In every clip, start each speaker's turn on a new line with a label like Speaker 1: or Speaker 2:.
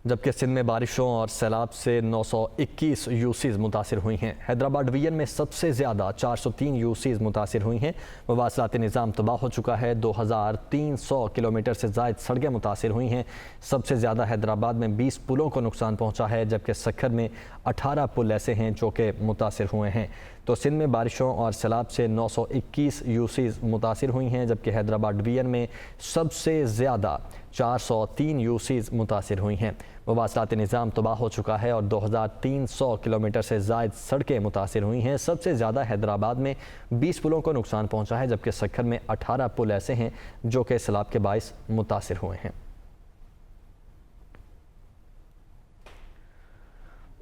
Speaker 1: जबकि सिंध में बारिशों और सैलाब से 921 यूसीज मुतासिर हुई हैं। हैदराबाद डिवीजन में सबसे ज़्यादा 403 यूसीज मुतासिर हुई हैं। मवासलाती निज़ाम तबाह हो चुका है। 2300 किलोमीटर से ज़ायद सड़कें मुतासिर हुई हैं। सबसे ज़्यादा हैदराबाद में 20 पुलों को नुकसान पहुँचा है, जबकि सक्खर में 18 पुल ऐसे हैं जो कि मुतासिर हुए हैं। तो सिंध में बारिशों और सैलाब से 921 यूसीज मुतासिर हुई हैं, जबकि हैदराबाद डिवीजन में सबसे ज़्यादा 403 यूसीज मुतासिर हुई हैं। मवासलाती निज़ाम तबाह हो चुका है और 2300 किलोमीटर से ज़ायद सड़कें मुतासिर हुई हैं। सबसे ज़्यादा हैदराबाद में 20 पुलों को नुकसान पहुँचा है, जबकि सक्खर में 18 पुल ऐसे हैं जो कि सैलाब के बाइस मुतासिर हुए हैं।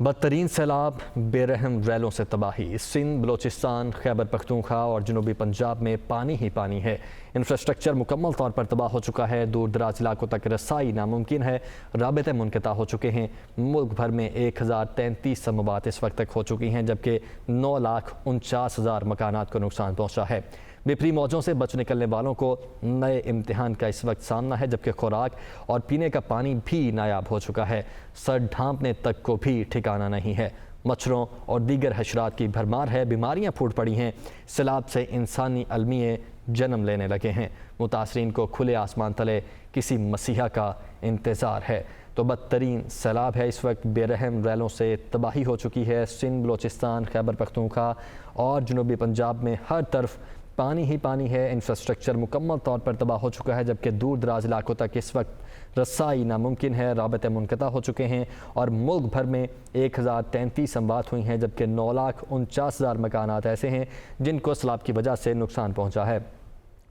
Speaker 1: बदतरीन सैलाब, बेरहम रैलों से तबाही। सिंध, बलोचिस्तान, खैबर पख्तूनख्वा और जनूबी पंजाब में पानी ही पानी है। इंफ्रास्ट्रक्चर मुकम्मल तौर पर तबाह हो चुका है। दूर दराज इलाकों तक रसाई नामुमकिन है। राबते मुनक़ता हो चुके हैं। मुल्क भर में 1033 समात इस वक्त तक हो चुकी हैं, जबकि 9,49,000 मकानात को नुकसान पहुँचा है। विपरी मौजों से बच निकलने वालों को नए इम्तिहान का इस वक्त सामना है, जबकि खुराक और पीने का पानी भी नायाब हो चुका है। सर ढांपने तक को भी ठिकाना नहीं है। मच्छरों और दीगर हशरात की भरमार है। बीमारियां फूट पड़ी हैं। सैलाब से इंसानी अलमिए जन्म लेने लगे हैं। मुतासरीन को खुले आसमान तले किसी मसीहा का इंतज़ार है। तो बदतरीन सैलाब है इस वक्त। बेरहम रैलों से तबाही हो चुकी है। सिंध, बलोचिस्तान, खैबर पख्तूनख्वा और जनूबी पंजाब में हर तरफ पानी ही पानी है। इंफ्रास्ट्रक्चर मुकम्मल तौर पर तबाह हो चुका है, जबकि दूर दराज इलाकों तक इस वक्त रसाई नामुमकिन है। राबते मुनक़ता हो चुके हैं और मुल्क भर में 1033 अमवात हुई हैं, जबकि 9,49,000 मकानात ऐसे हैं जिनको सैलाब की वजह से नुकसान पहुँचा है।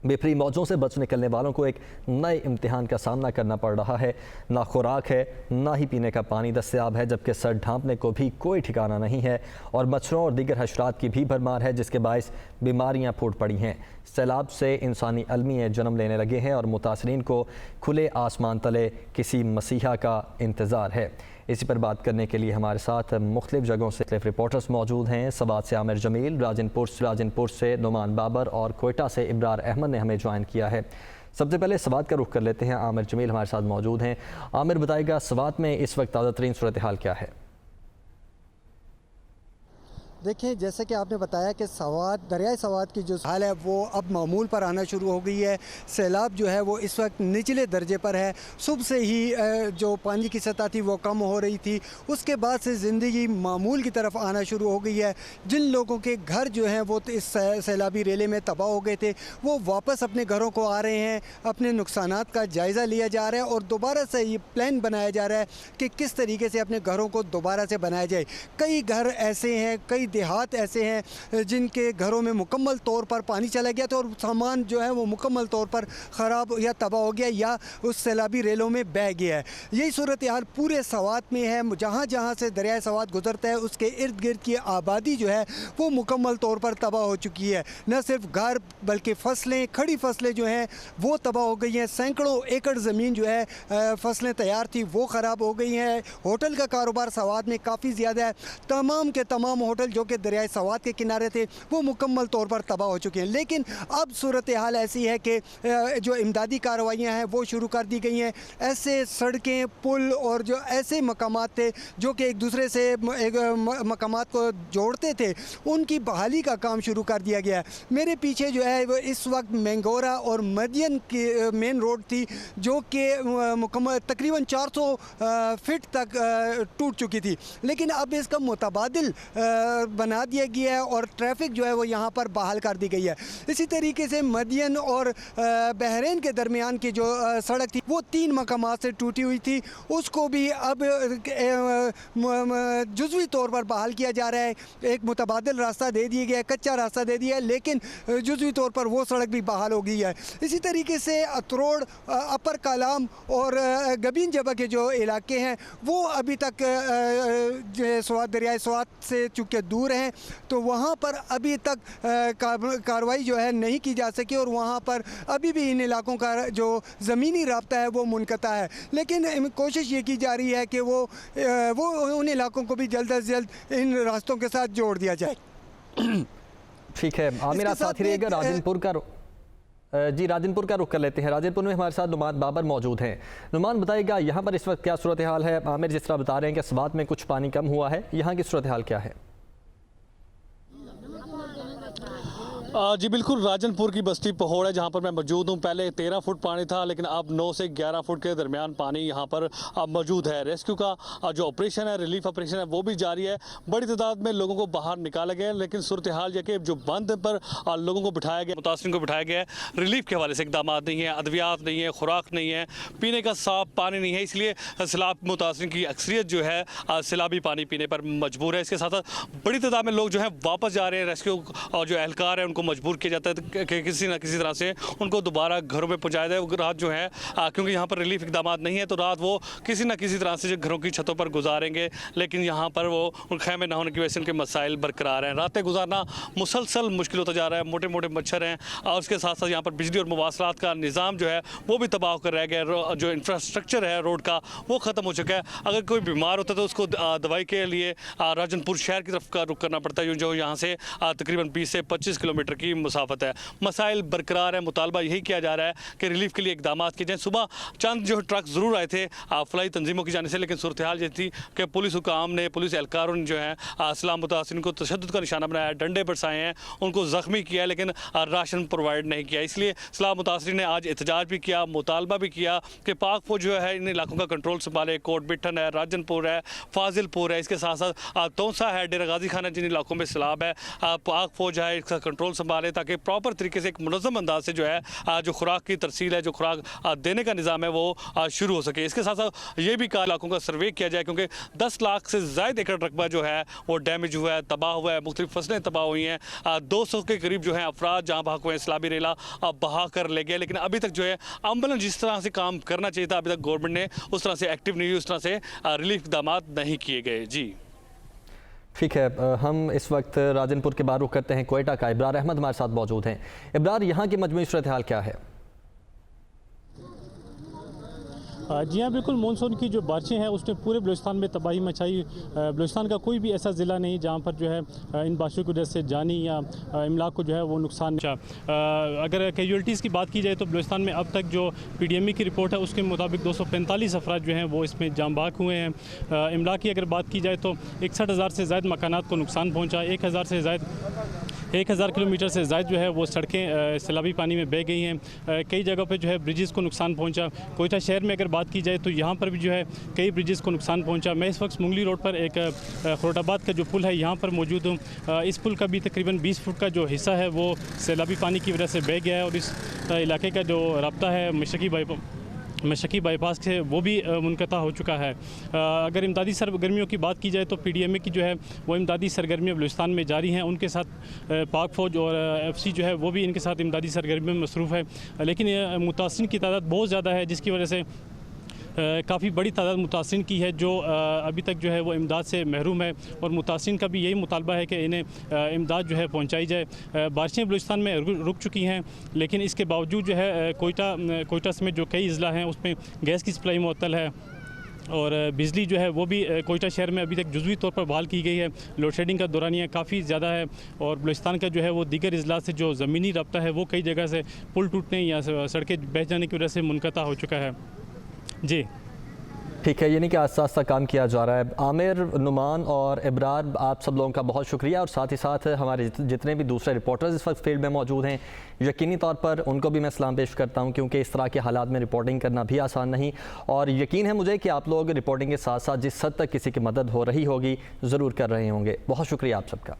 Speaker 1: विपरी मौजों से बच निकलने वालों को एक नए इम्तिहान का सामना करना पड़ रहा है। ना खुराक है, ना ही पीने का पानी दस्तयाब है, जबकि सर ढांपने को भी कोई ठिकाना नहीं है। और मच्छरों और दीगर हशरात की भी भरमार है, जिसके बायस बीमारियां फूट पड़ी हैं। सैलाब से इंसानी अलमिए जन्म लेने लगे हैं और मुतासरीन को खुले आसमान तले किसी मसीहा का इंतज़ार है। इसी पर बात करने के लिए हमारे साथ मुख्तलिफ जगहों से रिपोर्टर्स मौजूद हैं। सवात से आमिर जमील, राजनपुर से नुमान बाबर और कोयटा से इब्रार अहमद ने हमें ज्वाइन किया है। सबसे पहले सवात का रुख कर लेते हैं। आमिर जमील हमारे साथ मौजूद हैं। आमिर, बताइएगा सवात में इस वक्त ताज़ा तरीन सूरत हाल क्या है?
Speaker 2: देखिए, जैसे कि आपने बताया कि दरियाए सवात की जो हाल है वो अब मामूल पर आना शुरू हो गई है। सैलाब जो है वो इस वक्त निचले दर्जे पर है। सुबह से ही जो पानी की सतह थी वो कम हो रही थी, उसके बाद से ज़िंदगी मामूल की तरफ आना शुरू हो गई है। जिन लोगों के घर जो हैं वो इस सैलाबी रेले में तबाह हो गए थे, वो वापस अपने घरों को आ रहे हैं। अपने नुकसानात का जायज़ा लिया जा रहा है और दोबारा से ये प्लान बनाया जा रहा है कि किस तरीके से अपने घरों को दोबारा से बनाया जाए। कई घर ऐसे हैं, कई देहात ऐसे हैं जिनके घरों में मुकम्मल तौर पर पानी चला गया था और सामान जो है वो मुकम्मल तौर पर ख़राब या तबाह हो गया या उस सैलाबी रेलों में बह गया है। यही सूरत हाल पूरे सवात में है। जहाँ जहाँ से दरिया सवात गुजरता है उसके इर्द गिर्द की आबादी जो है वो मुकम्मल तौर पर तबाह हो चुकी है। न सिर्फ घर बल्कि फसलें, खड़ी फसलें जो हैं वो तबाह हो गई हैं। सैकड़ों एकड़ ज़मीन जो है फसलें तैयार थी वो ख़राब हो गई हैं। होटल का कारोबार सवात में काफ़ी ज़्यादा है। तमाम के तमाम होटल जो कि दरियाए सवात के किनारे थे वो मुकम्मल तौर पर तबाह हो चुके हैं। लेकिन अब सूरत हाल ऐसी है कि जो इमदादी कार्रवाइयाँ हैं वो शुरू कर दी गई हैं। ऐसे सड़कें, पुल और जो ऐसे मकामात थे जो कि एक दूसरे से मकामात को जोड़ते थे, उनकी बहाली का काम शुरू कर दिया गया है। मेरे पीछे जो है वो इस वक्त मैंगोरा और मदियन की मेन रोड थी जो कि मुकम्मल तकरीबन 400 फीट तक टूट चुकी थी, लेकिन अब इसका मुतबादिल बना दिया गया है और ट्रैफिक जो है वो यहाँ पर बहाल कर दी गई है। इसी तरीके से मदियन और बहरीन के दरमियान की जो सड़क थी वो 3 मकामात से टूटी हुई थी, उसको भी अब जुज़वी तौर पर बहाल किया जा रहा है। एक मुतबादिल रास्ता दे दिया गया है, कच्चा रास्ता दे दिया है, लेकिन जुज़वी तौर पर वो सड़क भी बहाल हो गई है। इसी तरीके से अतरोड़, अपर कालाम और गबीन जबा के जो इलाके हैं वो अभी तक दरियाए स्वात से चूँकि दूर हैं, तो वहाँ पर अभी तक कार्रवाई जो है नहीं की जा सकी और वहाँ पर अभी भी इन इलाकों का जो ज़मीनी राब्ता है वो मुनक़ता है। लेकिन कोशिश ये की जा रही है कि वो उन इलाकों को भी जल्द अज जल्द इन रास्तों के साथ जोड़ दिया जाए।
Speaker 1: ठीक है आमिर, आप साथ ही रहिएगा। राजनपुर का जी राजनपुर का रुख कर लेते हैं। राजनपुर में हमारे साथ नुमान बाबर मौजूद हैं। नुमान बताइएगा यहाँ पर इस वक्त क्या सूरत हाल है। आमिर जिस तरह बता रहे हैं कि स्वात में कुछ पानी कम हुआ है, यहाँ की सूरत हाल क्या है?
Speaker 3: जी बिल्कुल, राजनपुर की बस्ती पहोड़ है जहाँ पर मैं मौजूद हूँ। पहले 13 फुट पानी था, लेकिन अब 9 से 11 फुट के दरमियान पानी यहाँ पर अब मौजूद है। रेस्क्यू का जो ऑपरेशन है, रिलीफ ऑपरेशन है, वो भी जारी है। बड़ी तादाद में लोगों को बाहर निकाला गया है, लेकिन सूरत हाल यह कि जो बंद पर लोगों को बिठाया गया, मुतासिरीन को बिठाया गया है। रिलीफ के हवाले से इकदाम नहीं है, अद्वियात नहीं है, खुराक नहीं है, पीने का साफ पानी नहीं है। इसलिए सैलाब मुतासिरीन की अक्सरियत जो है सैलाबी पानी पीने पर मजबूर है। इसके साथ साथ बड़ी तादाद में लोग जो है वापस जा रहे हैं। रेस्क्यू और जो एहलकार है उनको मजबूर किया जाता है कि किसी न किसी तरह से उनको दोबारा घरों में पहुंचाया जाए। रात जो है क्योंकि यहाँ पर रिलीफ इकदाम नहीं है, तो रात वो किसी न किसी तरह से घरों की छतों पर गुजारेंगे, लेकिन यहाँ पर वो खैमे न होने की वजह से उनके मसाइल बरकरार हैं। रातें गुजारना मुसलसल मुश्किल होता जा रहा है। मोटे मोटे मच्छर हैं और उसके साथ साथ यहाँ पर बिजली और मवासलात का निज़ाम जो है वो भी तबाह होकर रह गया। जो इंफ्रास्ट्रक्चर है रोड का वो ख़त्म हो चुका है। अगर कोई बीमार होता है तो उसको दवाई के लिए राजनपुर शहर की तरफ का रुख करना पड़ता है, जो यहाँ से तकरीबन 20 से 25 किलोमीटर की मुसाफत है। मसाइल बरकरार है। मुतालबा यही किया जा रहा है कि रिलीफ के लिए इकदाम किए जाएँ। सुबह चंद जो ट्रक ज़रूर आए थे फलाई तंजीमों की जाने से, लेकिन सूरत हाल ये थी कि पुलिस हुकाम ने, पुलिस एहलकारों ने जो है सलाम मुतासिरीन को तशद्दुद का निशाना बनाया, डंडे बरसाए हैं, उनको ज़ख्मी किया, लेकिन राशन प्रोवाइड नहीं किया। इसलिए सलाम मुतासिरीन ने आज एहतजाज भी किया, मुतालबा भी किया कि पाक फौज जो है इन इलाकों का कंट्रोल संभाले। कोट बिठन है, राजनपुर है, फाजिलपुर है, इसके साथ साथ तोंसा है, डेरा गाजी खान है, जिन इलाकों में सैलाब है, पाक फौज है, इसका कंट्रोल संभाले ताकि प्रॉपर तरीके से एक मुनज़्ज़म अंदाज से जो है जो खुराक की तरसील है, जो खुराक देने का निज़ाम है वो शुरू हो सके। इसके साथ साथ ये भी कहा इलाकों का सर्वे किया जाए, क्योंकि 10 लाख से ज़ायद एकड़ रकबा जो है वो डैमेज हुआ है, तबाह हुआ है, मुख्तलिफ फसलें तबाह हुई हैं। 200 के करीब जो है अफराद जहाँ भाग हुए हैं, सैलाबी रेला बहा कर ले गए, लेकिन अभी तक जो है अम्बुलेंस जिस तरह से काम करना चाहिए था, अभी तक गवर्नमेंट ने उस तरह से एक्टिव नहीं हुई, उस तरह से रिलीफ इकदाम नहीं किए गए। जी
Speaker 1: ठीक है, हम इस वक्त राजनपुर के बाद रुख करते हैं कोयटा का। इब्रार अहमद हमारे साथ मौजूद हैं। इब्रार, यहाँ की मजमूई सूरत हाल क्या है?
Speaker 4: जी हाँ, बिल्कुल। मानसून की जो बारिशें हैं उसने पूरे बलूचिस्तान में तबाही मचाई। बलूचिस्तान का कोई भी ऐसा ज़िला नहीं जहाँ पर जो है इन बारिशों की वजह से जानी या इमलाक को जो है वो नुकसान पहुंचा। अगर कैजुअल्टीज़ की बात की जाए तो बलूचिस्तान में अब तक जो PDME की रिपोर्ट है उसके मुताबिक 245 अफराद जो हैं वो इसमें जाम बाक हुए हैं। इमलाक की अगर बात की जाए तो 61,000 से ज़ायद मकानात को नुकसान पहुँचा। 1,000 किलोमीटर से ज़ायद जो है वो सड़कें सैलाबी पानी में बह गई हैं। कई जगह पे जो है ब्रिजेज़ को नुकसान पहुंचा। कोयटा शहर में अगर बात की जाए तो यहाँ पर भी जो है कई ब्रिजेज़ को नुकसान पहुंचा। मैं इस वक्त मुंगली रोड पर एक खरोटाबाद का जो पुल है यहाँ पर मौजूद हूँ। इस पुल का भी तकरीबन 20 फुट का जो हिस्सा है वो सैलाबी पानी की वजह से बह गया है और इस इलाके का जो रब्ता है मशकी बाईपास से वो भी मुनक़ता हो चुका है। अगर इमदादी सरगर्मियों की बात की जाए तो PDMA की जो है वो इमदादी सरगर्मियाँ बलूचिस्तान में जारी हैं। उनके साथ पाक फ़ौज और FC जो है वो भी इनके साथ इमदादी सरगर्मियों में मसरूफ़ है, लेकिन मुतासिरीन की तादाद बहुत ज़्यादा है, जिसकी वजह से काफ़ी बड़ी तादाद मुतासिरीन की है जो अभी तक जो है वो इमदाद से महरूम है। और मुतासिरीन का भी यही मुतालबा है कि इन्हें इमदाद जो है पहुंचाई जाए। बारिशें बलूचिस्तान में रुक चुकी हैं, लेकिन इसके बावजूद जो है कोयटा समेत जो कई ज़िला हैं उसमें गैस की सप्लाई मुअत्तल है और बिजली जो है वो भी कोयटा शहर में अभी तक जुज़वी तौर पर बहाल की गई है। लोड शेडिंग का दौरानिया काफ़ी ज़्यादा है और बलूचिस्तान का जो है वो दीगर अजला से जो ज़मीनी रब्ता है वो कई जगह से पुल टूटने या सड़कें बह जाने की वजह से मुनक़ता हो चुका है। जी
Speaker 1: ठीक है, यानी कि आस्ता आस्ता काम किया जा रहा है। आमिर, नुमान और इब्रार, आप सब लोगों का बहुत शुक्रिया और साथ ही साथ हमारे जितने भी दूसरे रिपोर्टर्स इस वक्त फील्ड में मौजूद हैं, यकीनी तौर पर उनको भी मैं सलाम पेश करता हूं, क्योंकि इस तरह के हालात में रिपोर्टिंग करना भी आसान नहीं। और यकीन है मुझे कि आप लोग रिपोर्टिंग के साथ साथ जिस हद तक किसी की मदद हो रही होगी ज़रूर कर रहे होंगे। बहुत शुक्रिया आप सबका।